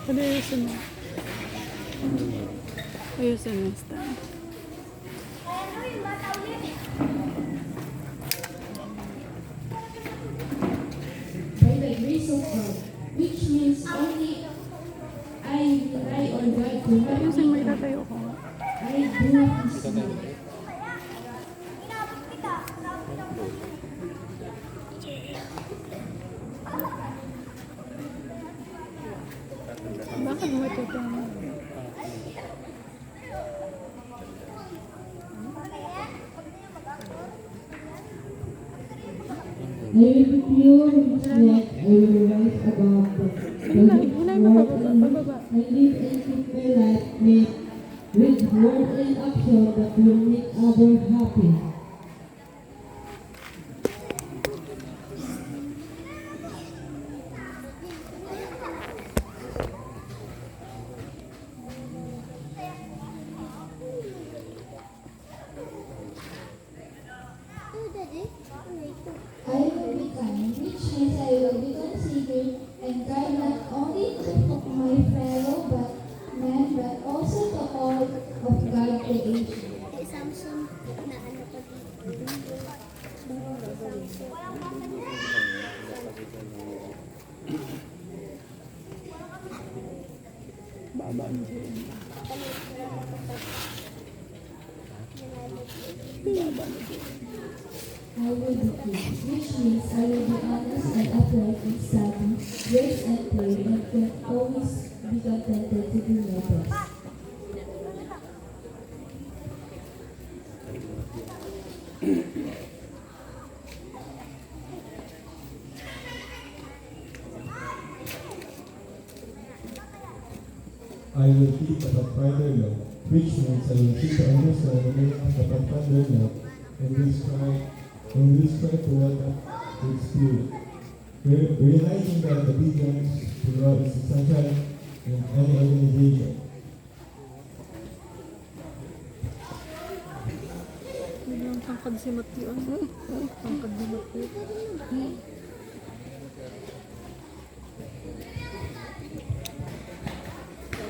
Ano ayusin mo? Ayusin mo yung stand. By the grace of God, which means only I rely on God to help Ayusin mo, me. itatayo ko. I do His will. Bakit mo ito ito? I will be pure in spirit. I will rise above the Hinay mo pababa. I live and keep my life made with word and action that will make others happy. I will be kind, which means I will be considerate and kind not only to my fellow man, but also to all of God's creation. Samsung na ano pa dito. Baba mo siya. I will be clean, which means I will be honest and upright in study, grace and pray, and can always be contented to do my best. I will keep the Pathfinder law, which means I will seek to understand the meaning of the Pathfinder law and will strive to walk up its spirit. Realizing that obedience to law is essential in any organization. Biglang tangkad si Matthew. Tangkad ni Matthew.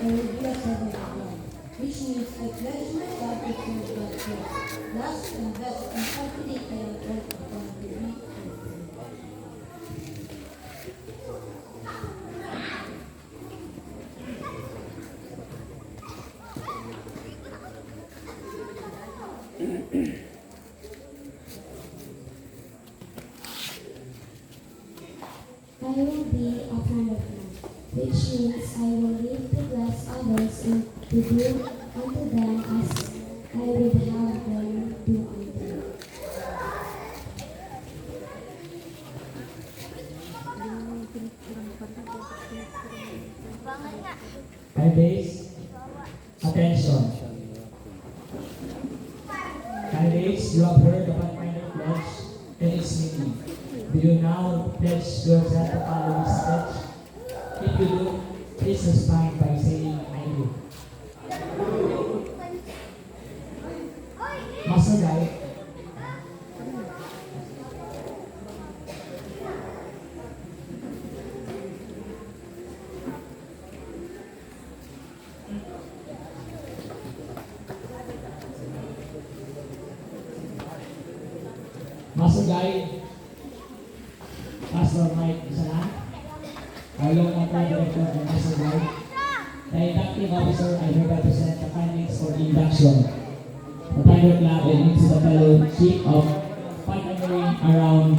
I will be a servant of God, which means I pledge myself to serve God's will. Last and best and everything I am called upon to be. I will be a friend of God, which means I will live to bless others and to do unto them as I would have them do unto me. I base attention. I base, you have heard the Pathfinder pledge and its meaning. Do you now pledge yourself to follow this pledge? If you do, please respond by saying, I do. Masagay, Masagay, Pastor Mike, isa na. Along ang director ng Masagay. The inductive officer, I hereby present the findings for induction. The Tiger Club and into the fellowship of partnering around